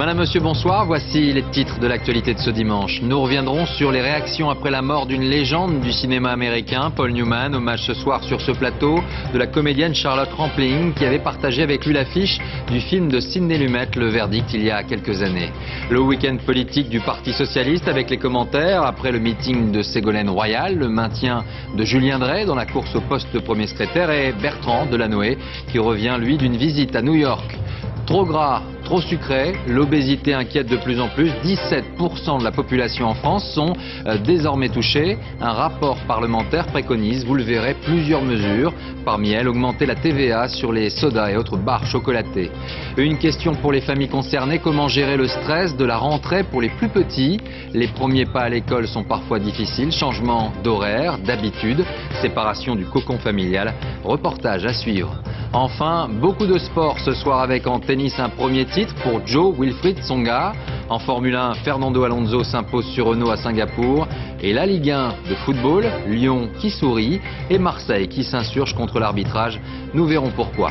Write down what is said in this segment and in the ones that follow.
Madame, Monsieur, bonsoir. Voici les titres de l'actualité de ce dimanche. Nous reviendrons sur les réactions après la mort d'une légende du cinéma américain, Paul Newman. Hommage ce soir sur ce plateau de la comédienne Charlotte Rampling qui avait partagé avec lui l'affiche du film de Sidney Lumet, Le Verdict, il y a quelques années. Le week-end politique du Parti Socialiste avec les commentaires après le meeting de Ségolène Royal, le maintien de Julien Dray dans la course au poste de premier secrétaire et Bertrand Delanoë qui revient lui d'une visite à New York. Trop gras, trop sucré, l'obésité inquiète de plus en plus. 17% de la population en France sont désormais touchés. Un rapport parlementaire préconise, vous le verrez, plusieurs mesures. Parmi elles, augmenter la TVA sur les sodas et autres barres chocolatées. Une question pour les familles concernées, comment gérer le stress de la rentrée pour les plus petits? Les premiers pas à l'école sont parfois difficiles. Changement d'horaire, d'habitude, séparation du cocon familial. Reportage à suivre. Enfin, beaucoup de sport ce soir avec en tennis un premier titre pour Joe Wilfried Tsonga. En Formule 1, Fernando Alonso s'impose sur Renault à Singapour. Et la Ligue 1 de football, Lyon qui sourit et Marseille qui s'insurge contre l'arbitrage. Nous verrons pourquoi.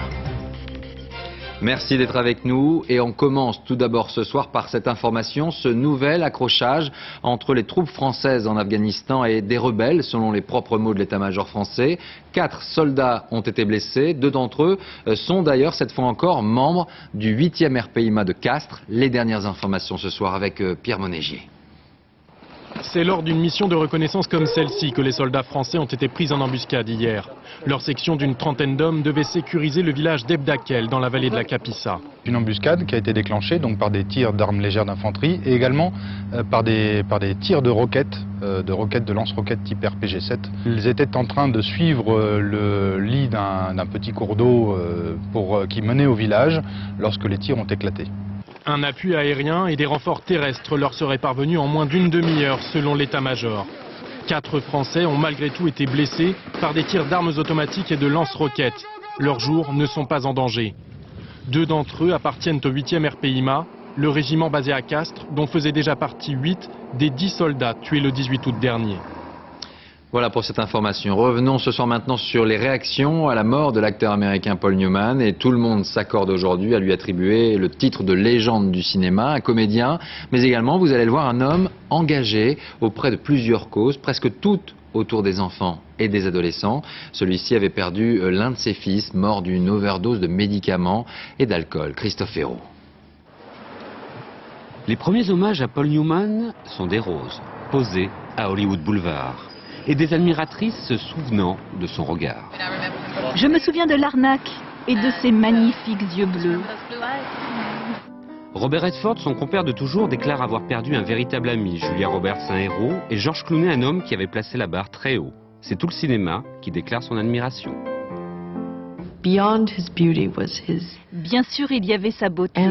Merci d'être avec nous et on commence tout d'abord ce soir par cette information, ce nouvel accrochage entre les troupes françaises en Afghanistan et des rebelles, selon les propres mots de l'état-major français. 4 soldats ont été blessés, 2 d'entre eux sont d'ailleurs cette fois encore membres du 8e RPIMA de Castres. Les dernières informations ce soir avec Pierre Monégier. C'est lors d'une mission de reconnaissance comme celle-ci que les soldats français ont été pris en embuscade hier. Leur section d'une trentaine d'hommes devait sécuriser le village d'Ebdakel dans la vallée de la Kapisa. Une embuscade qui a été déclenchée donc par des tirs d'armes légères d'infanterie et également par des tirs de roquettes de lance-roquettes type RPG-7. Ils étaient en train de suivre le lit d'un petit cours d'eau qui menait au village lorsque les tirs ont éclaté. Un appui aérien et des renforts terrestres leur seraient parvenus en moins d'une demi-heure selon l'état-major. 4 Français ont malgré tout été blessés par des tirs d'armes automatiques et de lance-roquettes. Leurs jours ne sont pas en danger. 2 d'entre eux appartiennent au 8e RPIMA, le régiment basé à Castres, dont faisaient déjà partie 8 des 10 soldats tués le 18 août dernier. Voilà pour cette information. Revenons ce soir maintenant sur les réactions à la mort de l'acteur américain Paul Newman. Et tout le monde s'accorde aujourd'hui à lui attribuer le titre de légende du cinéma, un comédien, mais également, vous allez le voir, un homme engagé auprès de plusieurs causes, presque toutes autour des enfants et des adolescents. Celui-ci avait perdu l'un de ses fils, mort d'une overdose de médicaments et d'alcool. Christophe Hérault. Les premiers hommages à Paul Newman sont des roses, posées à Hollywood Boulevard. Et des admiratrices se souvenant de son regard. Je me souviens de l'arnaque et de ses magnifiques yeux bleus. Robert Redford, son compère de toujours, déclare avoir perdu un véritable ami. Julia Roberts, un héros, et George Clooney, un homme qui avait placé la barre très haut. C'est tout le cinéma qui déclare son admiration. Bien sûr, il y avait sa beauté,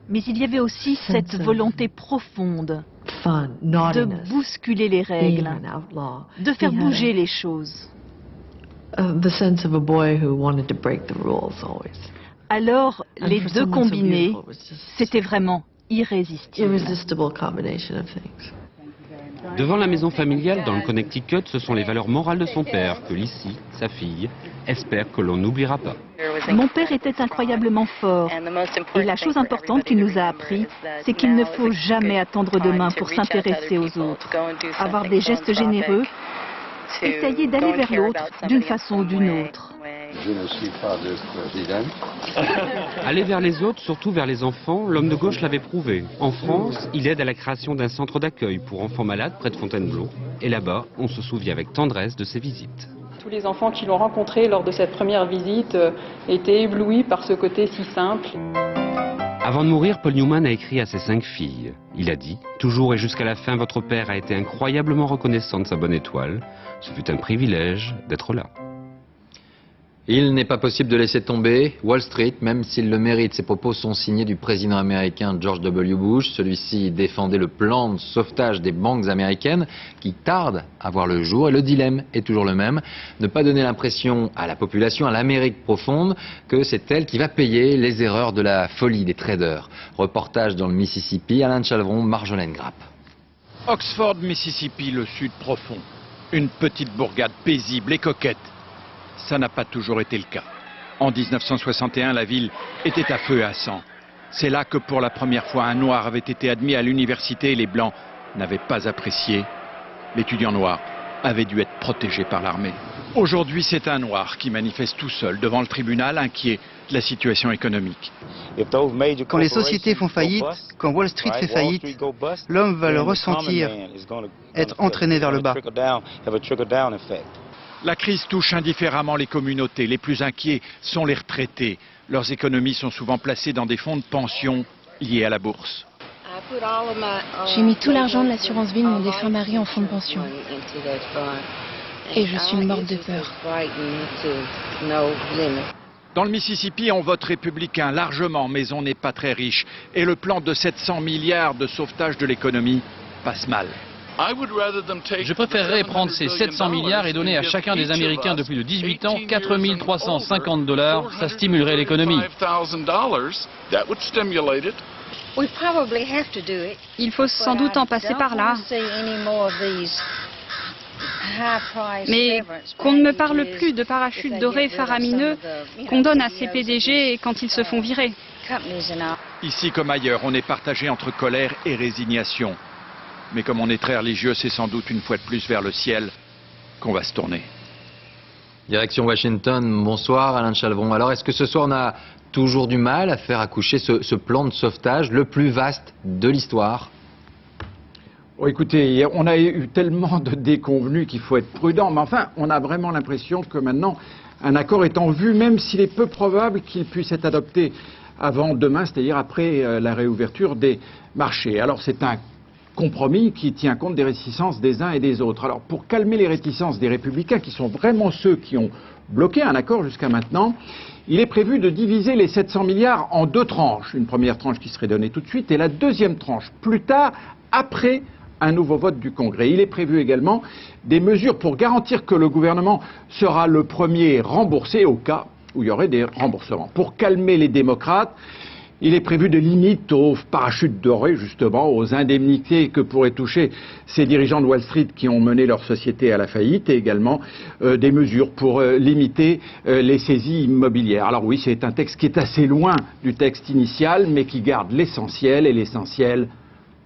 mais il y avait aussi cette volonté profonde de bousculer les règles, de faire bouger les choses. Alors, les deux combinés, c'était vraiment irrésistible. Devant la maison familiale dans le Connecticut, ce sont les valeurs morales de son père que Lissy, sa fille, espère que l'on n'oubliera pas. Mon père était incroyablement fort. Et la chose importante qu'il nous a appris, c'est qu'il ne faut jamais attendre demain pour s'intéresser aux autres. Avoir des gestes généreux, essayer d'aller vers l'autre d'une façon ou d'une autre. Je ne suis pas le président. Aller vers les autres, surtout vers les enfants, l'homme de gauche l'avait prouvé. En France, il aide à la création d'un centre d'accueil pour enfants malades près de Fontainebleau. Et là-bas, on se souvient avec tendresse de ses visites. Tous les enfants qui l'ont rencontré lors de cette première visite étaient éblouis par ce côté si simple. Avant de mourir, Paul Newman a écrit à ses 5 filles. Il a dit « Toujours et jusqu'à la fin, votre père a été incroyablement reconnaissant de sa bonne étoile. Ce fut un privilège d'être là. » Il n'est pas possible de laisser tomber Wall Street, même s'il le mérite. Ces propos sont signés du président américain George W. Bush. Celui-ci défendait le plan de sauvetage des banques américaines qui tarde à voir le jour. Et le dilemme est toujours le même. Ne pas donner l'impression à la population, à l'Amérique profonde, que c'est elle qui va payer les erreurs de la folie des traders. Reportage dans le Mississippi, Alain Chalvron, Marjolaine Grappe. Oxford, Mississippi, le sud profond. Une petite bourgade paisible et coquette. Ça n'a pas toujours été le cas. En 1961, la ville était à feu et à sang. C'est là que pour la première fois un noir avait été admis à l'université et les blancs n'avaient pas apprécié. L'étudiant noir avait dû être protégé par l'armée. Aujourd'hui, c'est un noir qui manifeste tout seul devant le tribunal, inquiet de la situation économique. Quand les sociétés font faillite, quand Wall Street fait faillite, l'homme va le ressentir, être entraîné vers le bas. La crise touche indifféremment les communautés. Les plus inquiets sont les retraités. Leurs économies sont souvent placées dans des fonds de pension liés à la bourse. J'ai mis tout l'argent de l'assurance vie de mon défunt mari en fonds de pension. Et je suis morte de peur. Dans le Mississippi, on vote républicain largement, mais on n'est pas très riche. Et le plan de 700 milliards de sauvetage de l'économie passe mal. Je préférerais prendre ces 700 milliards et donner à chacun des Américains de plus de 18 ans 4 350 $. Ça stimulerait l'économie. Il faut sans doute en passer par là. Mais qu'on ne me parle plus de parachutes dorés faramineux qu'on donne à ces PDG quand ils se font virer. Ici comme ailleurs, on est partagé entre colère et résignation. Mais comme on est très religieux, c'est sans doute une fois de plus vers le ciel qu'on va se tourner. Direction Washington, bonsoir Alain de Chalvron. Alors est-ce que ce soir on a toujours du mal à faire accoucher ce plan de sauvetage le plus vaste de l'histoire? Oh, écoutez, on a eu tellement de déconvenus qu'il faut être prudent. Mais enfin, on a vraiment l'impression que maintenant, un accord est en vue, même s'il est peu probable qu'il puisse être adopté avant demain, c'est-à-dire après la réouverture des marchés. Alors c'est un compromis qui tient compte des réticences des uns et des autres. Alors pour calmer les réticences des républicains, qui sont vraiment ceux qui ont bloqué un accord jusqu'à maintenant, il est prévu de diviser les 700 milliards en deux tranches. Une première tranche qui serait donnée tout de suite et la deuxième tranche plus tard, après un nouveau vote du Congrès. Il est prévu également des mesures pour garantir que le gouvernement sera le premier remboursé au cas où il y aurait des remboursements. Pour calmer les démocrates, il est prévu des limites aux parachutes dorés, justement, aux indemnités que pourraient toucher ces dirigeants de Wall Street qui ont mené leur société à la faillite, et également des mesures pour limiter les saisies immobilières. Alors oui, c'est un texte qui est assez loin du texte initial, mais qui garde l'essentiel, et l'essentiel,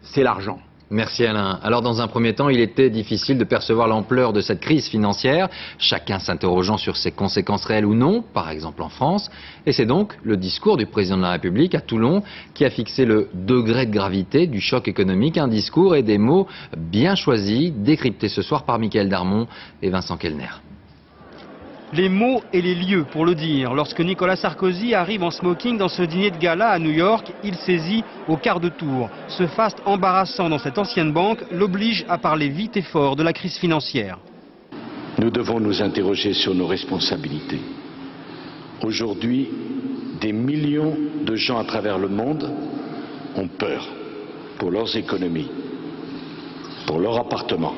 c'est l'argent. Merci Alain. Alors dans un premier temps, il était difficile de percevoir l'ampleur de cette crise financière, chacun s'interrogeant sur ses conséquences réelles ou non, par exemple en France. Et c'est donc le discours du président de la République à Toulon qui a fixé le degré de gravité du choc économique, un discours et des mots bien choisis, décryptés ce soir par Mickaël Darmon et Vincent Kellner. Les mots et les lieux pour le dire. Lorsque Nicolas Sarkozy arrive en smoking dans ce dîner de gala à New York, il saisit au quart de tour. Ce faste embarrassant dans cette ancienne banque l'oblige à parler vite et fort de la crise financière. Nous devons nous interroger sur nos responsabilités. Aujourd'hui, des millions de gens à travers le monde ont peur pour leurs économies, pour leur appartement.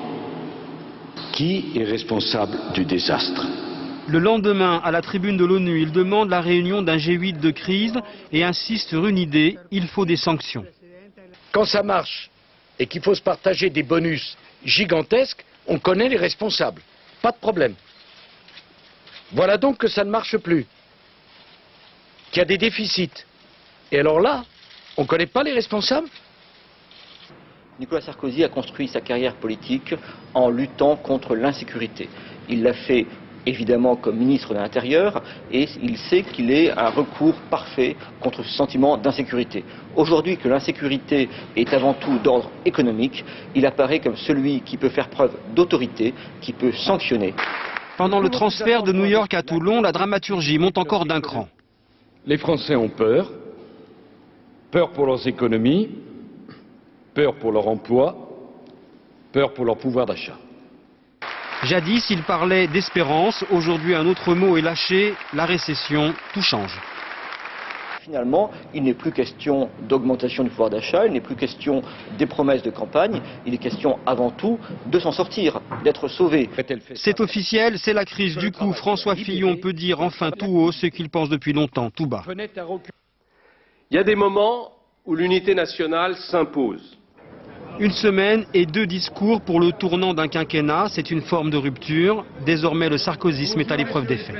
Qui est responsable du désastre ? Le lendemain, à la tribune de l'ONU, il demande la réunion d'un G8 de crise et insiste sur une idée, il faut des sanctions. Quand ça marche et qu'il faut se partager des bonus gigantesques, on connaît les responsables. Pas de problème. Voilà donc que ça ne marche plus. Qu'il y a des déficits. Et alors là, on ne connaît pas les responsables ? Nicolas Sarkozy a construit sa carrière politique en luttant contre l'insécurité. Il l'a fait évidemment comme ministre de l'Intérieur, et il sait qu'il est un recours parfait contre ce sentiment d'insécurité. Aujourd'hui que l'insécurité est avant tout d'ordre économique, il apparaît comme celui qui peut faire preuve d'autorité, qui peut sanctionner. Pendant le transfert de New York à Toulon, la dramaturgie monte encore d'un cran. Les Français ont peur, peur pour leurs économies, peur pour leur emploi, peur pour leur pouvoir d'achat. Jadis, il parlait d'espérance. Aujourd'hui, un autre mot est lâché, la récession. Tout change. Finalement, il n'est plus question d'augmentation du pouvoir d'achat, il n'est plus question des promesses de campagne, il est question avant tout de s'en sortir, d'être sauvé. C'est officiel, c'est la crise. Du coup, François Fillon peut dire enfin tout haut ce qu'il pense depuis longtemps, tout bas. Il y a des moments où l'unité nationale s'impose. Une semaine et 2 discours pour le tournant d'un quinquennat. C'est une forme de rupture. Désormais, le sarkozysme est à l'épreuve des faits.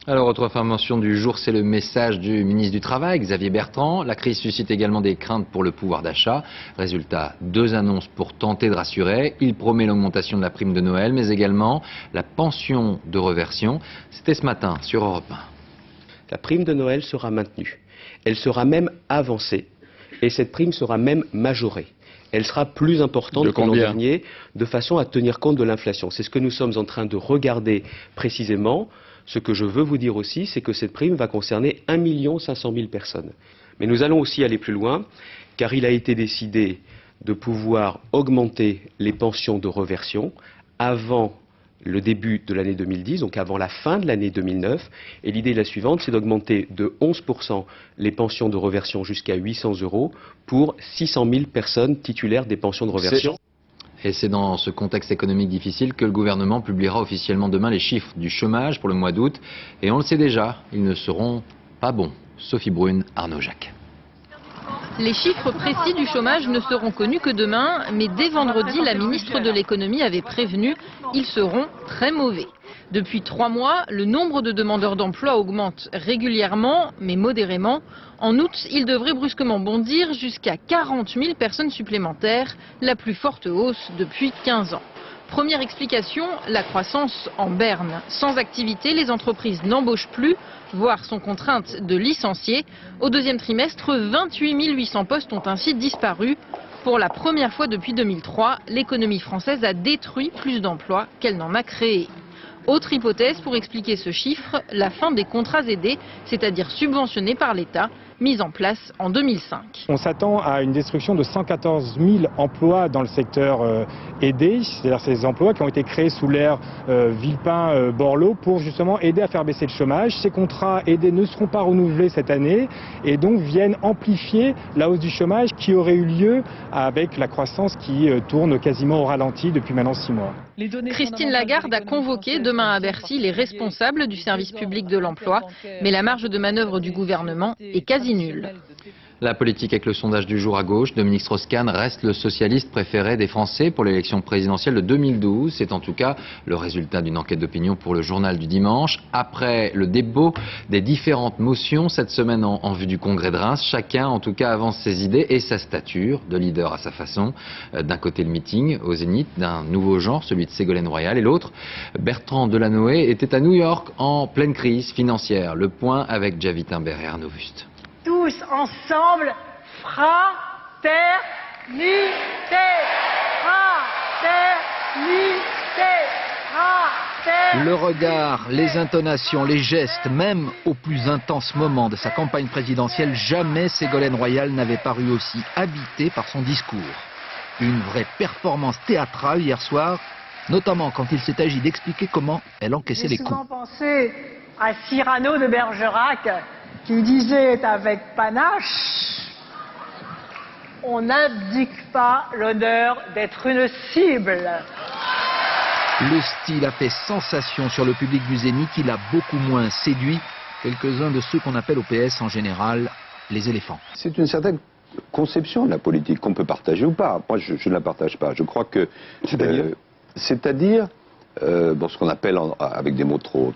Alors, autre information du jour, c'est le message du ministre du Travail, Xavier Bertrand. La crise suscite également des craintes pour le pouvoir d'achat. Résultat, 2 annonces pour tenter de rassurer. Il promet l'augmentation de la prime de Noël, mais également la pension de réversion. C'était ce matin sur Europe 1. La prime de Noël sera maintenue. Elle sera même avancée. Et cette prime sera même majorée. Elle sera plus importante que l'an dernier, de façon à tenir compte de l'inflation. C'est ce que nous sommes en train de regarder précisément. Ce que je veux vous dire aussi, c'est que cette prime va concerner 1 500 000 personnes. Mais nous allons aussi aller plus loin, car il a été décidé de pouvoir augmenter les pensions de réversion avant le début de l'année 2010, donc avant la fin de l'année 2009. Et l'idée est la suivante, c'est d'augmenter de 11% les pensions de réversion jusqu'à 800 € pour 600 000 personnes titulaires des pensions de réversion. Et c'est dans ce contexte économique difficile que le gouvernement publiera officiellement demain les chiffres du chômage pour le mois d'août. Et on le sait déjà, ils ne seront pas bons. Sophie Brune, Arnaud Jacques. Les chiffres précis du chômage ne seront connus que demain, mais dès vendredi, la ministre de l'économie avait prévenu, ils seront très mauvais. Depuis 3 mois, le nombre de demandeurs d'emploi augmente régulièrement, mais modérément. En août, il devrait brusquement bondir jusqu'à 40 000 personnes supplémentaires, la plus forte hausse depuis 15 ans. Première explication, la croissance en berne. Sans activité, les entreprises n'embauchent plus, voire sont contraintes de licencier. Au deuxième trimestre, 28 800 postes ont ainsi disparu. Pour la première fois depuis 2003, l'économie française a détruit plus d'emplois qu'elle n'en a créé. Autre hypothèse pour expliquer ce chiffre, la fin des contrats aidés, c'est-à-dire subventionnés par l'État, mise en place en 2005. On s'attend à une destruction de 114 000 emplois dans le secteur aidé, c'est-à-dire ces emplois qui ont été créés sous l'ère Villepin-Borloo pour justement aider à faire baisser le chômage. Ces contrats aidés ne seront pas renouvelés cette année et donc viennent amplifier la hausse du chômage qui aurait eu lieu avec la croissance qui tourne quasiment au ralenti depuis maintenant 6 mois. Christine Lagarde a convoqué demain à Bercy les responsables du service public de l'emploi, mais la marge de manœuvre du gouvernement est quasi nulle. La politique avec le sondage du jour à gauche, Dominique Strauss-Kahn reste le socialiste préféré des Français pour l'élection présidentielle de 2012. C'est en tout cas le résultat d'une enquête d'opinion pour le journal du dimanche. Après le dépôt des différentes motions cette semaine en vue du congrès de Reims, chacun en tout cas avance ses idées et sa stature de leader à sa façon. D'un côté le meeting au Zénith d'un nouveau genre, celui de Ségolène Royal, et l'autre, Bertrand Delanoë, était à New York en pleine crise financière. Le point avec Javi Timber et Arnaud Wust. Tous ensemble, fraternité, fraternité, fraternité. Le regard, les intonations, les gestes, même au plus intense moment de sa campagne présidentielle, jamais Ségolène Royal n'avait paru aussi habitée par son discours. Une vraie performance théâtrale hier soir, notamment quand il s'est agi d'expliquer comment elle encaissait les coups. J'ai souvent pensé à Cyrano de Bergerac, qui disait avec panache: on n'abdique pas l'honneur d'être une cible. Le style a fait sensation sur le public du Zénith, il a beaucoup moins séduit quelques-uns de ceux qu'on appelle au PS en général les éléphants. C'est une certaine conception de la politique qu'on peut partager ou pas. Moi, je ne la partage pas. Je crois que... C'est-à-dire ce qu'on appelle, avec des mots trop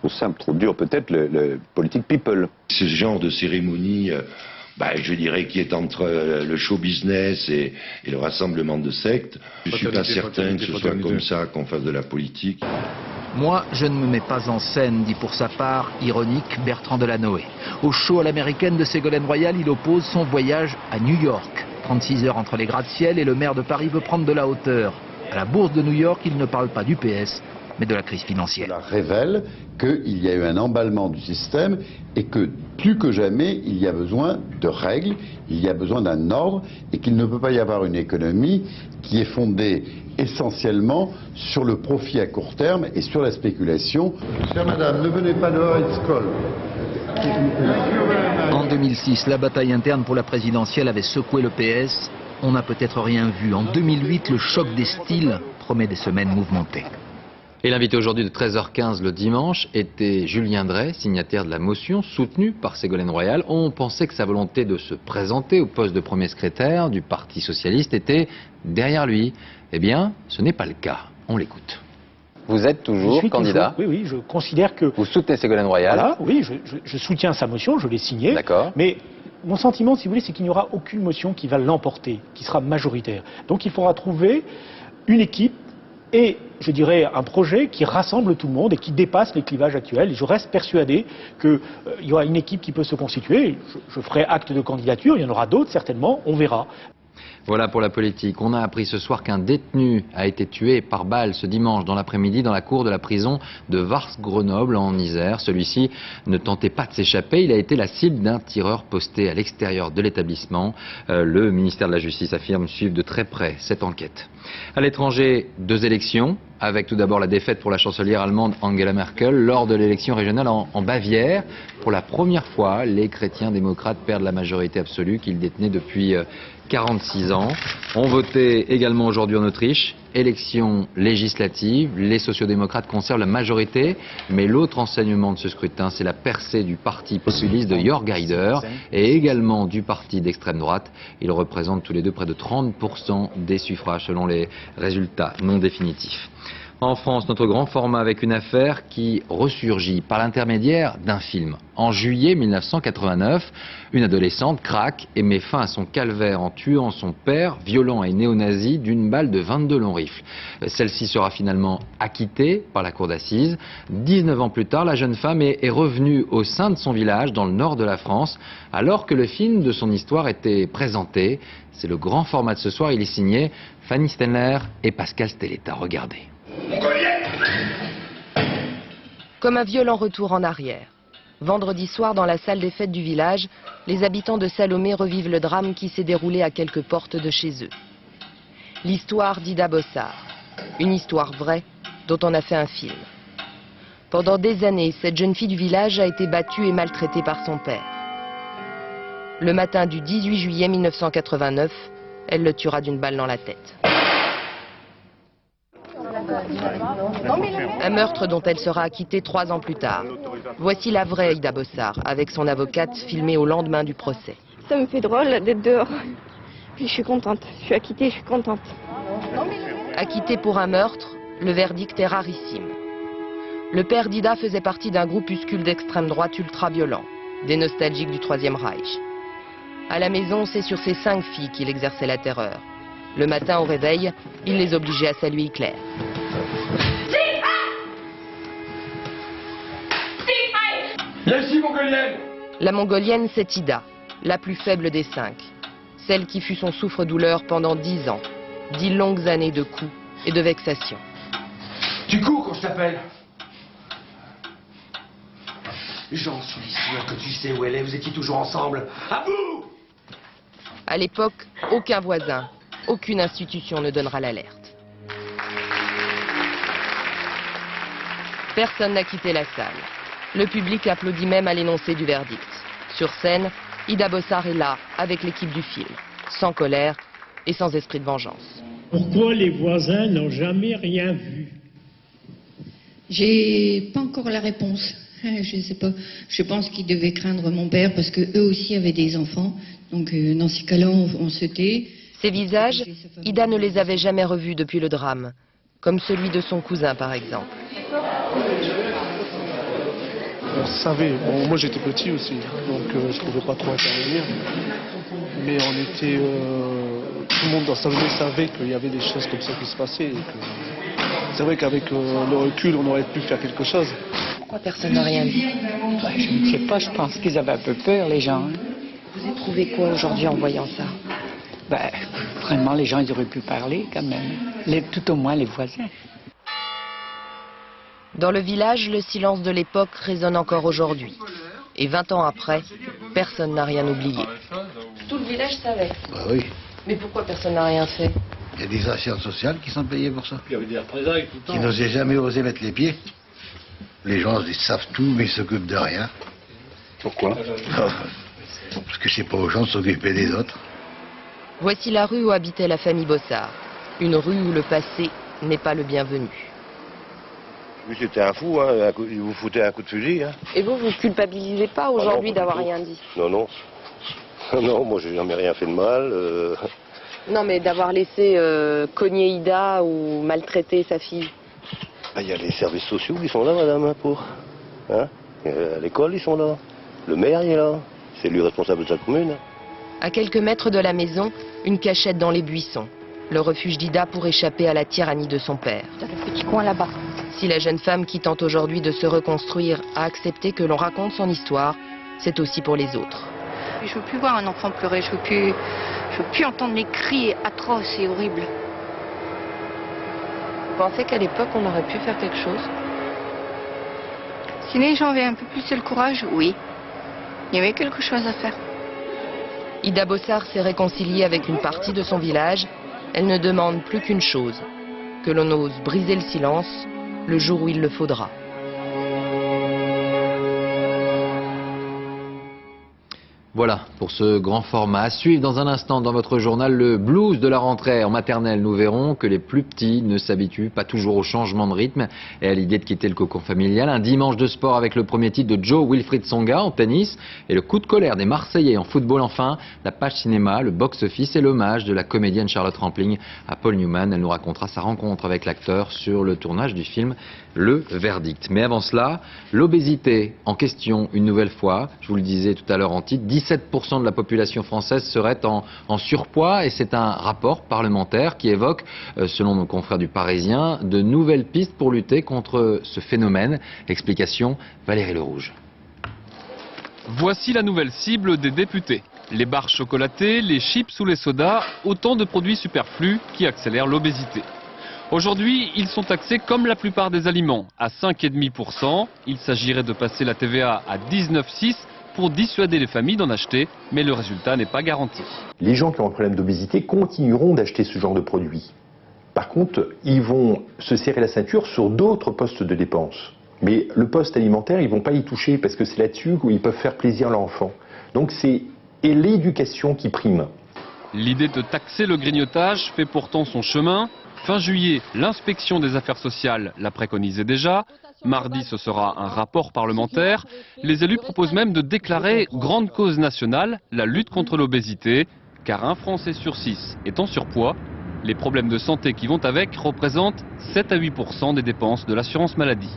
simples, trop durs peut-être, le politique people. Ce genre de cérémonie, je dirais, qui est entre le show business et le rassemblement de sectes. Je ne suis pas certain que ce soit comme ça qu'on fasse de la politique. Moi, je ne me mets pas en scène, dit pour sa part, ironique, Bertrand Delanoë. Au show à l'américaine de Ségolène Royal, il oppose son voyage à New York. 36 heures entre les gratte-ciel et le maire de Paris veut prendre de la hauteur. À la bourse de New York, il ne parle pas du PS, mais de la crise financière. Cela révèle qu'il y a eu un emballement du système et que plus que jamais, il y a besoin de règles, il y a besoin d'un ordre et qu'il ne peut pas y avoir une économie qui est fondée essentiellement sur le profit à court terme et sur la spéculation. Chère madame, ne venez pas dehors, it's cold. En 2006, la bataille interne pour la présidentielle avait secoué le PS. On n'a peut-être rien vu. En 2008, le choc des styles promet des semaines mouvementées. Et l'invité aujourd'hui de 13h15 le dimanche était Julien Dray, signataire de la motion soutenue par Ségolène Royal. On pensait que sa volonté de se présenter au poste de premier secrétaire du Parti socialiste était derrière lui. Eh bien, ce n'est pas le cas. On l'écoute. Vous êtes toujours candidat. Oui, je considère que... Vous soutenez Ségolène Royal. Voilà, oui, je soutiens sa motion, je l'ai signée. D'accord. Mais mon sentiment, si vous voulez, c'est qu'il n'y aura aucune motion qui va l'emporter, qui sera majoritaire. Donc il faudra trouver une équipe et, je dirais, un projet qui rassemble tout le monde et qui dépasse les clivages actuels. Et je reste persuadé qu'il y aura une équipe qui peut se constituer. Je ferai acte de candidature, il y en aura d'autres certainement, on verra. Voilà pour la politique. On a appris ce soir qu'un détenu a été tué par balle ce dimanche dans l'après-midi dans la cour de la prison de Vars-Grenoble en Isère. Celui-ci ne tentait pas de s'échapper. Il a été la cible d'un tireur posté à l'extérieur de l'établissement. Le ministère de la Justice affirme suivre de très près cette enquête. À l'étranger, 2 élections, avec tout d'abord la défaite pour la chancelière allemande Angela Merkel lors de l'élection régionale en Bavière. Pour la première fois, les chrétiens démocrates perdent la majorité absolue qu'ils détenaient depuis 46 ans. On votait également aujourd'hui en Autriche. Élection législative, les sociodémocrates conservent la majorité, mais l'autre enseignement de ce scrutin, c'est la percée du parti populiste de Jörg Haider et également du parti d'extrême droite. Ils représentent tous les deux près de 30% des suffrages selon les résultats non définitifs. En France, notre grand format avec une affaire qui ressurgit par l'intermédiaire d'un film. En juillet 1989, une adolescente craque et met fin à son calvaire en tuant son père, violent et néo-nazi, d'une balle de 22 longs rifles. Celle-ci sera finalement acquittée par la cour d'assises. 19 ans plus tard, la jeune femme est revenue au sein de son village, dans le nord de la France, alors que le film de son histoire était présenté. C'est le grand format de ce soir, il est signé Fanny Stenler et Pascal Stelletta. Regardez. Comme un violent retour en arrière. Vendredi soir, dans la salle des fêtes du village, les habitants de Salomé revivent le drame qui s'est déroulé à quelques portes de chez eux. L'histoire d'Ida Bossard. Une histoire vraie dont on a fait un film. Pendant des années, cette jeune fille du village a été battue et maltraitée par son père. Le matin du 18 juillet 1989, elle le tuera d'une balle dans la tête. Un meurtre dont elle sera acquittée 3 ans plus tard. Voici la vraie Ida Bossard, avec son avocate, filmée au lendemain du procès. Ça me fait drôle d'être dehors. Puis je suis contente. Je suis acquittée, je suis contente. Acquittée pour un meurtre, le verdict est rarissime. Le père d'Ida faisait partie d'un groupuscule d'extrême droite ultra-violent, des nostalgiques du Troisième Reich. À la maison, c'est sur ses 5 filles qu'il exerçait la terreur. Le matin au réveil, il les obligeait à saluer Hitler. La mongolienne, c'est Ida, la plus faible des 5. Celle qui fut son souffre-douleur pendant 10 ans. 10 longues années de coups et de vexations. Tu cours quand je t'appelle. J'en suis sûr que tu sais où elle est, vous étiez toujours ensemble. À vous! À l'époque, aucun voisin, aucune institution ne donnera l'alerte. Personne n'a quitté la salle. Le public applaudit même à l'énoncé du verdict. Sur scène, Ida Bossard est là, avec l'équipe du film, sans colère et sans esprit de vengeance. Pourquoi les voisins n'ont jamais rien vu? J'ai pas encore la réponse. Je sais pas. Je pense qu'ils devaient craindre mon père parce que eux aussi avaient des enfants. Donc dans ces cas-là, on se tait. Ces visages, Ida ne les avait jamais revus depuis le drame, comme celui de son cousin par exemple. On savait, bon, moi j'étais petit aussi, donc je ne pouvais pas trop intervenir, mais on était, tout le monde dans Salomé savait qu'il y avait des choses comme ça qui se passaient. C'est vrai qu'avec le recul, on aurait pu faire quelque chose. Pourquoi personne n'a rien dit? Je ne sais pas, je pense qu'ils avaient un peu peur, les gens. Vous éprouvez quoi aujourd'hui en voyant ça? Vraiment, les gens ils auraient pu parler quand même, tout au moins les voisins. Dans le village, le silence de l'époque résonne encore aujourd'hui. Et 20 ans après, personne n'a rien oublié. Tout le village savait. Bah oui. Mais pourquoi personne n'a rien fait? Il y a des assurances sociales qui sont payées pour ça. Il y avait des représailles tout le temps. Qui n'osaient jamais oser mettre les pieds. Les gens ils savent tout, mais ils s'occupent de rien. Pourquoi? Parce que c'est pas aux gens de s'occuper des autres. Voici la rue où habitait la famille Bossard. Une rue où le passé n'est pas le bienvenu. Lui, c'était un fou, hein. Il vous foutait un coup de fusil. Hein. Et vous culpabilisez pas aujourd'hui d'avoir rien dit? Non, non. Non, moi, j'ai jamais rien fait de mal. Non, mais d'avoir laissé cogner Ida ou maltraiter sa fille. Il y a les services sociaux qui sont là, madame, pour. Hein, à l'école, ils sont là. Le maire, il est là. C'est lui responsable de sa commune. À quelques mètres de la maison, une cachette dans les buissons. Le refuge d'Ida pour échapper à la tyrannie de son père. Dans le petit coin là-bas. Si la jeune femme qui tente aujourd'hui de se reconstruire a accepté que l'on raconte son histoire, c'est aussi pour les autres. Je veux plus voir un enfant pleurer, je veux plus entendre les cris atroces et horribles. Vous pensez qu'à l'époque, on aurait pu faire quelque chose? Si les gens avaient un peu plus le courage, oui. Il y avait quelque chose à faire. Ida Bossard s'est réconciliée avec une partie de son village. Elle ne demande plus qu'une chose, que l'on ose briser le silence le jour où il le faudra. Voilà pour ce grand format. À suivre dans un instant dans votre journal le blues de la rentrée en maternelle. Nous verrons que les plus petits ne s'habituent pas toujours au changement de rythme et à l'idée de quitter le cocon familial. Un dimanche de sport avec le premier titre de Joe Wilfried Tsonga en tennis et le coup de colère des Marseillais en football. Enfin, la page cinéma, le box-office et l'hommage de la comédienne Charlotte Rampling à Paul Newman. Elle nous racontera sa rencontre avec l'acteur sur le tournage du film Le Verdict. Mais avant cela, l'obésité en question une nouvelle fois. Je vous le disais tout à l'heure en titre, 17% de la population française serait en surpoids et c'est un rapport parlementaire qui évoque, selon nos confrères du Parisien, de nouvelles pistes pour lutter contre ce phénomène. Explication, Valérie Lerouge. Voici la nouvelle cible des députés. Les barres chocolatées, les chips ou les sodas, autant de produits superflus qui accélèrent l'obésité. Aujourd'hui, ils sont taxés comme la plupart des aliments, à 5,5%. Il s'agirait de passer la TVA à 19,6% pour dissuader les familles d'en acheter, mais le résultat n'est pas garanti. Les gens qui ont un problème d'obésité continueront d'acheter ce genre de produits. Par contre, ils vont se serrer la ceinture sur d'autres postes de dépenses. Mais le poste alimentaire, ils ne vont pas y toucher parce que c'est là-dessus où ils peuvent faire plaisir à leur enfant. Donc c'est l'éducation qui prime. L'idée de taxer le grignotage fait pourtant son chemin. Fin juillet, l'inspection des affaires sociales l'a préconisé déjà. Mardi, ce sera un rapport parlementaire. Les élus proposent même de déclarer grande cause nationale la lutte contre l'obésité, car un Français sur 6 est en surpoids. Les problèmes de santé qui vont avec représentent 7 à 8% des dépenses de l'assurance maladie.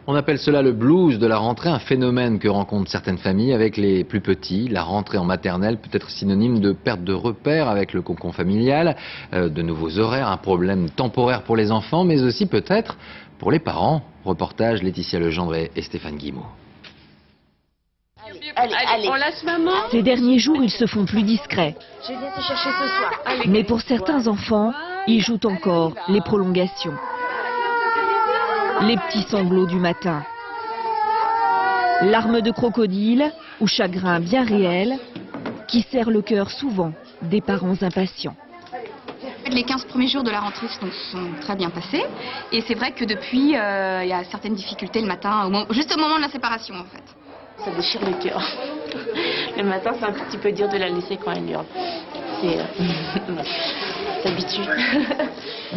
On appelle cela le blues de la rentrée, un phénomène que rencontrent certaines familles avec les plus petits. La rentrée en maternelle peut être synonyme de perte de repères avec le cocon familial, de nouveaux horaires, un problème temporaire pour les enfants, mais aussi peut-être pour les parents. Reportage Laetitia Legendre et Stéphane Guimau. Allez, on lâche maman. Ces derniers jours, ils se font plus discrets. Je viens te chercher ce soir. Allez. Mais pour certains enfants, ils jouent encore les prolongations. Les petits sanglots du matin. Larmes de crocodile ou chagrin bien réel qui serrent le cœur souvent des parents impatients. Les 15 premiers jours de la rentrée sont très bien passés. Et c'est vrai que depuis, il y a certaines difficultés le matin, juste au moment de la séparation en fait. Ça déchire le cœur. Le matin, c'est un petit peu dur de la laisser quand elle hurle. C'est... s'habitue.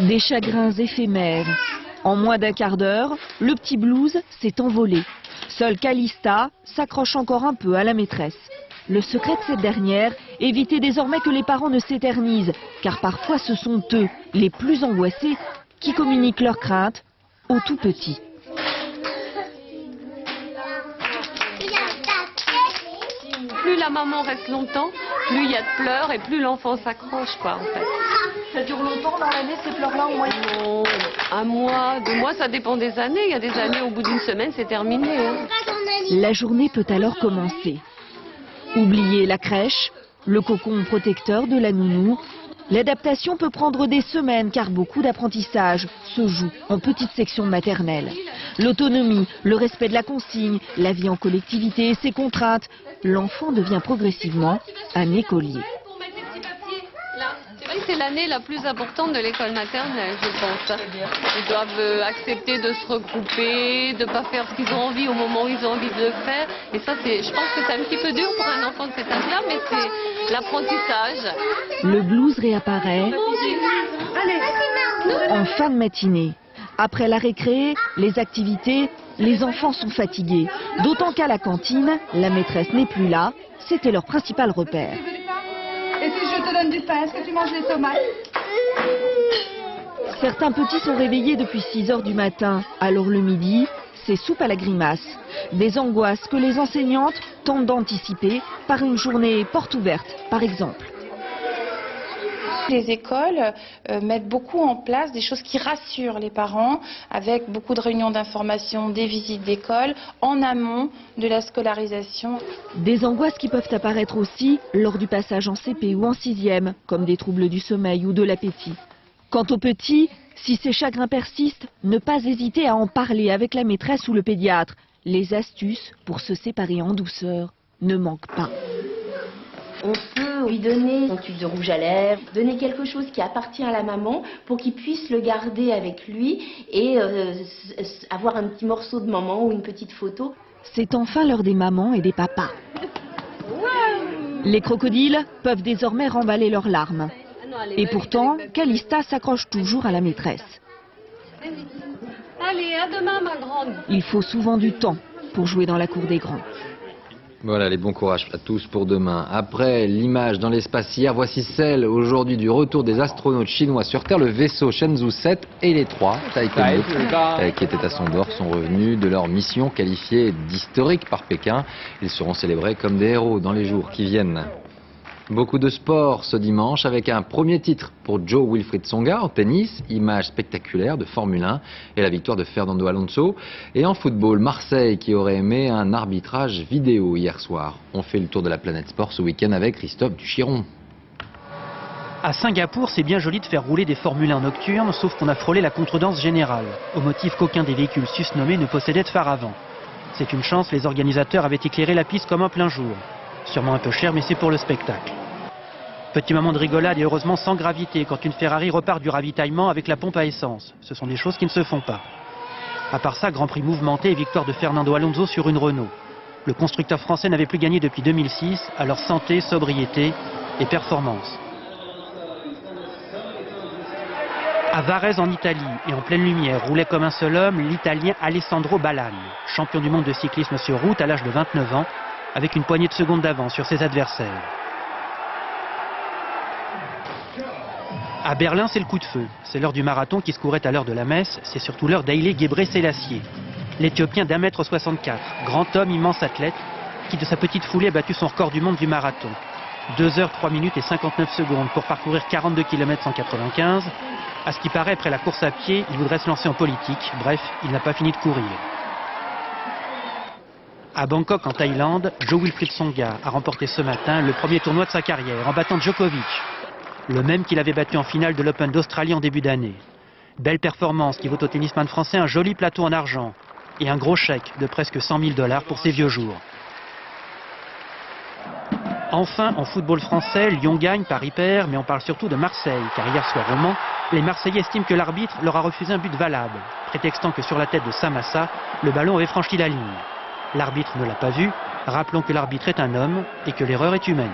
Des chagrins éphémères. En moins d'un quart d'heure, le petit blues s'est envolé. Seule Calista s'accroche encore un peu à la maîtresse. Le secret de cette dernière, éviter désormais que les parents ne s'éternisent, car parfois ce sont eux, les plus angoissés, qui communiquent leurs craintes aux tout petits. Plus la maman reste longtemps, plus il y a de pleurs et plus l'enfant s'accroche, quoi, en fait. Ça dure longtemps dans l'année, ces pleurs-là, en moyenne? Non, un mois, 2 mois, ça dépend des années. Il y a des années, au bout d'une semaine, c'est terminé. Hein. La journée peut alors commencer. Oubliez la crèche, le cocon protecteur de la nounou. L'adaptation peut prendre des semaines car beaucoup d'apprentissage se joue en petite section maternelle. L'autonomie, le respect de la consigne, la vie en collectivité et ses contraintes. L'enfant devient progressivement un écolier. C'est l'année la plus importante de l'école maternelle, je pense. Ils doivent accepter de se regrouper, de ne pas faire ce qu'ils ont envie au moment où ils ont envie de le faire. Et ça, je pense que c'est un petit peu dur pour un enfant de cet âge-là, mais c'est l'apprentissage. Le blues réapparaît en fin de matinée. Après la récré, les activités, les enfants sont fatigués. D'autant qu'à la cantine, la maîtresse n'est plus là. C'était leur principal repère. Et si je te donne du pain, est-ce que tu manges les tomates? Certains petits sont réveillés depuis 6 heures du matin. Alors le midi, c'est soupe à la grimace. Des angoisses que les enseignantes tentent d'anticiper par une journée porte ouverte, par exemple. Les écoles mettent beaucoup en place des choses qui rassurent les parents, avec beaucoup de réunions d'information, des visites d'école, en amont de la scolarisation. Des angoisses qui peuvent apparaître aussi lors du passage en CP ou en 6e, comme des troubles du sommeil ou de l'appétit. Quant aux petits, si ces chagrins persistent, ne pas hésiter à en parler avec la maîtresse ou le pédiatre. Les astuces pour se séparer en douceur ne manquent pas. On peut lui donner son tube de rouge à lèvres, donner quelque chose qui appartient à la maman pour qu'il puisse le garder avec lui et avoir un petit morceau de maman ou une petite photo. C'est enfin l'heure des mamans et des papas. Les crocodiles peuvent désormais remballer leurs larmes. Et pourtant, Calista s'accroche toujours à la maîtresse. Allez, à demain, ma grande. Il faut souvent du temps pour jouer dans la cour des grands. Voilà, les bons courage à tous pour demain. Après l'image dans l'espace hier, voici celle aujourd'hui du retour des astronautes chinois sur Terre. Le vaisseau Shenzhou 7 et les 3 taïkonautes qui étaient à son bord sont revenus de leur mission qualifiée d'historique par Pékin. Ils seront célébrés comme des héros dans les jours qui viennent. Beaucoup de sport ce dimanche avec un premier titre pour Joe Wilfried Tsonga en tennis, image spectaculaire de Formule 1 et la victoire de Fernando Alonso. Et en football, Marseille qui aurait aimé un arbitrage vidéo hier soir. On fait le tour de la planète sport ce week-end avec Christophe Duchiron. À Singapour, c'est bien joli de faire rouler des Formule 1 nocturnes, sauf qu'on a frôlé la contredanse générale, au motif qu'aucun des véhicules susnommés ne possédait de phare avant. C'est une chance, les organisateurs avaient éclairé la piste comme en plein jour. Sûrement un peu cher, mais c'est pour le spectacle. Petit moment de rigolade et heureusement sans gravité quand une Ferrari repart du ravitaillement avec la pompe à essence. Ce sont des choses qui ne se font pas. À part ça, Grand Prix mouvementé et victoire de Fernando Alonso sur une Renault. Le constructeur français n'avait plus gagné depuis 2006, alors santé, sobriété et performance. À Varese en Italie et en pleine lumière, roulait comme un seul homme l'Italien Alessandro Ballan, champion du monde de cyclisme sur route à l'âge de 29 ans, avec une poignée de secondes d'avance sur ses adversaires. À Berlin, c'est le coup de feu. C'est l'heure du marathon qui se courait à l'heure de la messe. C'est surtout l'heure d'Haïlé Gebrselassie, l'Éthiopien d'1,64 m, grand homme, immense athlète, qui de sa petite foulée a battu son record du monde du marathon. 2 h 3 minutes et 59 secondes pour parcourir 42 km 195. À ce qui paraît, après la course à pied, il voudrait se lancer en politique. Bref, il n'a pas fini de courir. À Bangkok, en Thaïlande, Joe Wilfried Tsonga a remporté ce matin le premier tournoi de sa carrière en battant Djokovic, le même qu'il avait battu en finale de l'Open d'Australie en début d'année. Belle performance qui vaut au tennisman français un joli plateau en argent et un gros chèque de presque 100 000 $ pour ses vieux jours. Enfin, en football français, Lyon gagne, Paris perd, mais on parle surtout de Marseille, car hier soir au Mans, les Marseillais estiment que l'arbitre leur a refusé un but valable, prétextant que sur la tête de Samassa, le ballon avait franchi la ligne. L'arbitre ne l'a pas vu. Rappelons que l'arbitre est un homme et que l'erreur est humaine.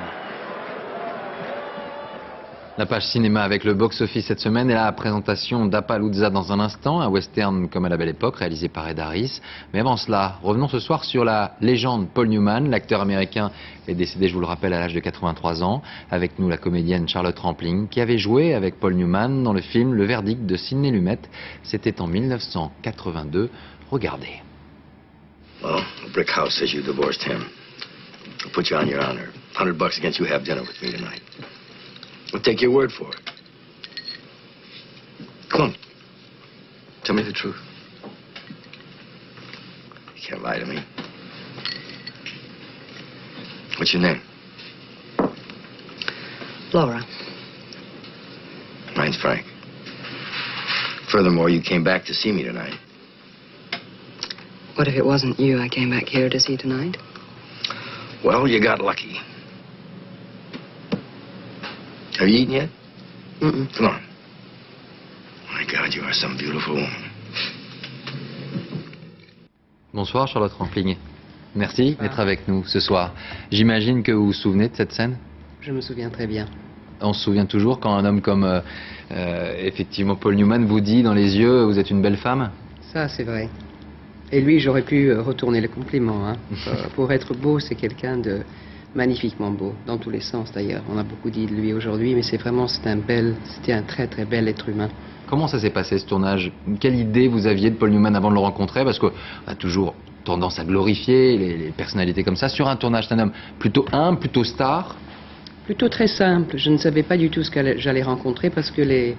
La page cinéma avec le box-office cette semaine et la présentation d'Appalooza dans un instant, un western comme à la belle époque réalisé par Ed Harris. Mais avant cela, revenons ce soir sur la légende Paul Newman. L'acteur américain est décédé, je vous le rappelle, à l'âge de 83 ans. Avec nous, la comédienne Charlotte Rampling, qui avait joué avec Paul Newman dans le film Le Verdict de Sidney Lumet. C'était en 1982. Regardez. Well, a brick house says you divorced him. I'll put you on your honor. $100 against you have dinner with me tonight. I'll take your word for it. Come on. Tell me the truth. You can't lie to me. What's your name? Laura. Mine's Frank. Furthermore, you came back to see me tonight. What if it wasn't you I came back here to see tonight? Well, you got lucky. Have you eaten yet? Mm-mm. Come on. My God, you are some beautiful woman. Bonsoir Charlotte Rampling. Merci d'être avec nous ce soir. J'imagine que vous vous souvenez de cette scène? Je me souviens très bien. On se souvient toujours quand un homme comme effectivement Paul Newman vous dit dans les yeux « vous êtes une belle femme ». Ça, c'est vrai. Et lui, j'aurais pu retourner le compliment. Hein. Pour être beau, c'est quelqu'un de magnifiquement beau, dans tous les sens d'ailleurs. On a beaucoup dit de lui aujourd'hui, mais c'était un très très bel être humain. Comment ça s'est passé ce tournage? Quelle idée vous aviez de Paul Newman avant de le rencontrer? Parce qu'on a toujours tendance à glorifier les personnalités comme ça. Sur un tournage, c'est un homme plutôt humble, plutôt star? Plutôt très simple. Je ne savais pas du tout ce que j'allais rencontrer parce que les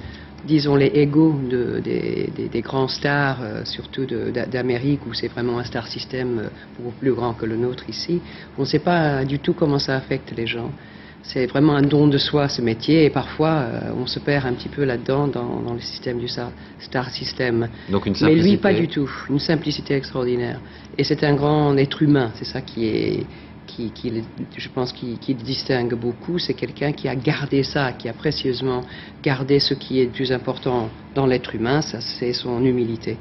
égos des grands stars, surtout d'Amérique, où c'est vraiment un star system beaucoup plus grand que le nôtre ici, on ne sait pas du tout comment ça affecte les gens. C'est vraiment un don de soi, ce métier, et parfois on se perd un petit peu là-dedans dans le système du star system. Donc une simplicité. Mais lui, pas du tout. Une simplicité extraordinaire. Et c'est un grand être humain, c'est ça je pense qui le distingue beaucoup. C'est quelqu'un qui a gardé ça, qui a précieusement gardé ce qui est le plus important dans l'être humain, ça c'est son humilité.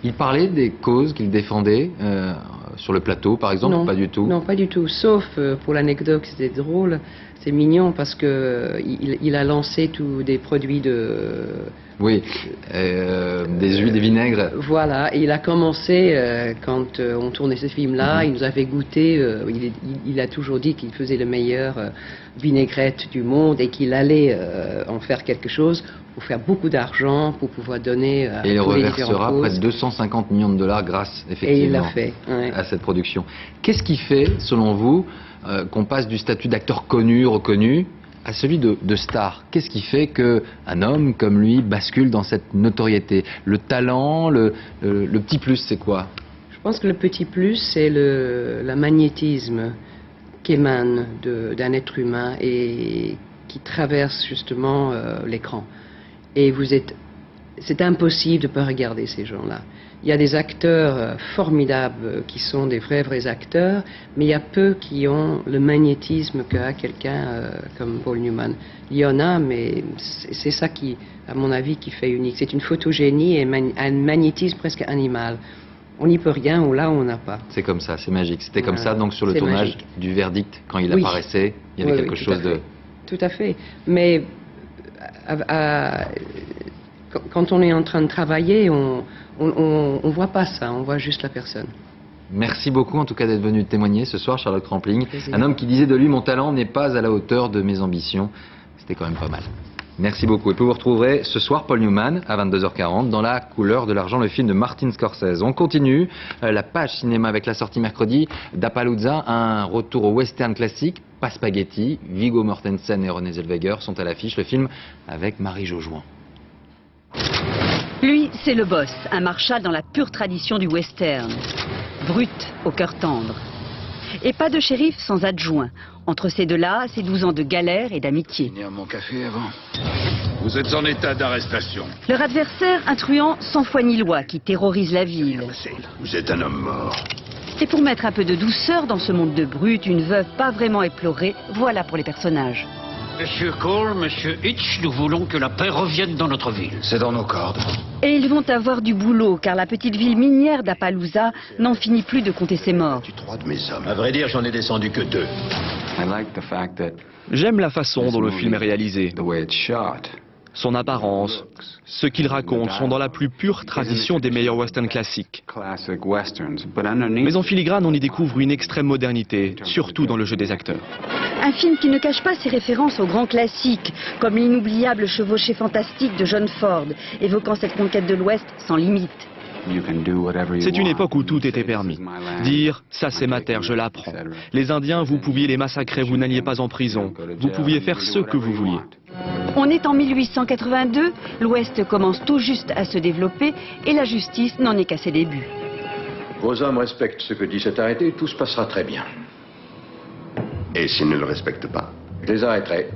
Il parlait des causes qu'il défendait sur le plateau, par exemple? Non, pas du tout. Non, pas du tout. Sauf pour l'anecdote, c'était drôle. C'est mignon parce que il a lancé tous des produits de. Oui, des huiles, des vinaigres. Voilà, et il a commencé quand on tournait ce film-là, il nous avait goûté. Il a toujours dit qu'il faisait le meilleur vinaigrette du monde et qu'il allait en faire quelque chose pour faire beaucoup d'argent, pour pouvoir donner à et il tous les différentes reversera causes. près de 250 millions de dollars grâce effectivement et il l'a fait, ouais. à cette production. Qu'est-ce qui fait, selon vous, qu'on passe du statut d'acteur connu, reconnu, à celui de star? Qu'est-ce qui fait qu'un homme comme lui bascule dans cette notoriété? Le talent, le petit plus, c'est quoi? Je pense que le petit plus, c'est le magnétisme qui émane d'un être humain et qui traverse justement l'écran. Et c'est impossible de ne pas regarder ces gens-là. Il y a des acteurs formidables qui sont des vrais acteurs, mais il y a peu qui ont le magnétisme qu'a quelqu'un comme Paul Newman. Il y en a, mais c'est ça qui, à mon avis, qui fait unique. C'est une photogénie et un magnétisme presque animal. On n'y peut rien, ou là on n'a pas. C'est comme ça, c'est magique. C'était comme ça donc sur le C'est tournage magique. du Verdict, quand il Oui. apparaissait, il y avait quelque chose de... Tout à fait. Mais quand on est en train de travailler, on voit pas ça, on voit juste la personne. Merci beaucoup en tout cas d'être venu témoigner ce soir, Charlotte Rampling. Un homme qui disait de lui, mon talent n'est pas à la hauteur de mes ambitions. C'était quand même pas mal. Merci beaucoup. Et puis vous retrouverez ce soir Paul Newman à 22h40 dans La couleur de l'argent, le film de Martin Scorsese. On continue la page cinéma avec la sortie mercredi d'Appaloosa, un retour au western classique, pas spaghetti. Viggo Mortensen et Renée Zellweger sont à l'affiche. Le film avec Marie Jojoin. Lui, c'est le boss, un marshal dans la pure tradition du western. Brut, au cœur tendre. Et pas de shérif sans adjoint. Entre ces deux-là, c'est 12 ans de galère et d'amitié. Finir mon café avant. Vous êtes en état d'arrestation. Leur adversaire, un truand sans foi ni loi qui terrorise la ville. Vous êtes un homme mort. Et pour mettre un peu de douceur dans ce monde de brutes, une veuve pas vraiment éplorée, voilà pour les personnages. Monsieur Cole, Monsieur Hitch, nous voulons que la paix revienne dans notre ville. C'est dans nos cordes. Et ils vont avoir du boulot, car la petite ville minière d'Appaloosa n'en finit plus de compter ses morts. Trois de mes hommes. À vrai dire, j'en ai descendu que 2. J'aime la façon dont le film est réalisé. Son apparence, ce qu'il raconte sont dans la plus pure tradition des meilleurs westerns classiques. Mais en filigrane, on y découvre une extrême modernité, surtout dans le jeu des acteurs. Un film qui ne cache pas ses références aux grands classiques, comme l'inoubliable chevauchée fantastique de John Ford, évoquant cette conquête de l'Ouest sans limite. C'est une époque où tout était permis. Dire « ça c'est ma terre, je la prends ». Les Indiens, vous pouviez les massacrer, vous n'alliez pas en prison. Vous pouviez faire ce que vous vouliez. On est en 1882, l'Ouest commence tout juste à se développer et la justice n'en est qu'à ses débuts. Vos hommes respectent ce que dit cet arrêté, tout se passera très bien. Et s'ils ne le respectent pas? Je les arrêterai.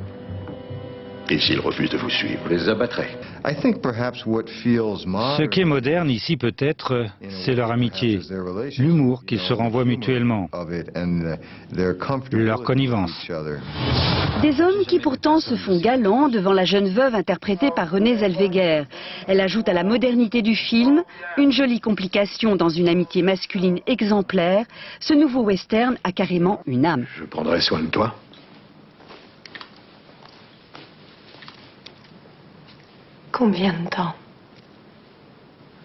Et s'ils refusent de vous suivre? Je les abattrai. Ce qui est moderne ici peut-être, c'est leur amitié, l'humour qu'ils se renvoient mutuellement, leur connivence. Des hommes qui pourtant se font galants devant la jeune veuve interprétée par Renée Zellweger. Elle ajoute à la modernité du film une jolie complication dans une amitié masculine exemplaire. Ce nouveau western a carrément une âme. Je prendrai soin de toi. Combien de temps?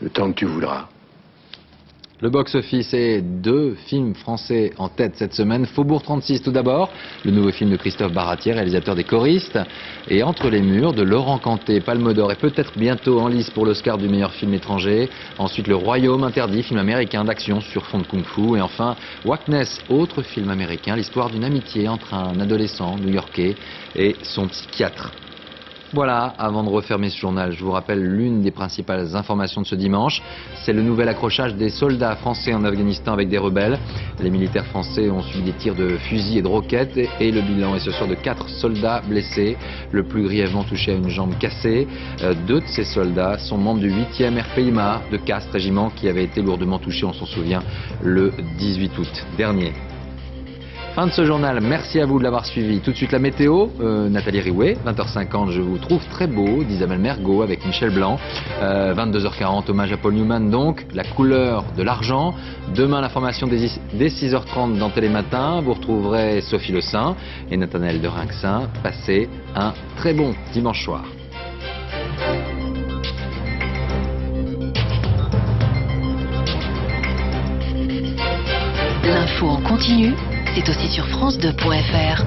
Le temps que tu voudras. Le box-office et 2 films français en tête cette semaine. Faubourg 36 tout d'abord, le nouveau film de Christophe Baratier, réalisateur des Choristes. Et Entre les murs de Laurent Canté, Palme d'Or et peut-être bientôt en lice pour l'Oscar du meilleur film étranger. Ensuite Le Royaume interdit, film américain d'action sur fond de kung-fu. Et enfin Wackness, autre film américain, l'histoire d'une amitié entre un adolescent new-yorkais et son psychiatre. Voilà, avant de refermer ce journal, je vous rappelle l'une des principales informations de ce dimanche. C'est le nouvel accrochage des soldats français en Afghanistan avec des rebelles. Les militaires français ont subi des tirs de fusils et de roquettes et le bilan est ce soir de 4 soldats blessés, le plus grièvement touché à une jambe cassée. 2 de ces soldats sont membres du 8e RPIMA de Castres, régiment qui avait été lourdement touché, on s'en souvient, le 18 août dernier. Fin de ce journal, merci à vous de l'avoir suivi. Tout de suite la météo, Nathalie Riouet, 20h50, je vous trouve très beau, d'Isabelle Mergo avec Michel Blanc. 22h40, hommage à Paul Newman donc, la couleur de l'argent. Demain l'information dès 6h30 dans Télématin, vous retrouverez Sophie Le Saint et Nathanaël de Rinxin. Passez un très bon dimanche soir. L'info en continu, c'est aussi sur France2.fr.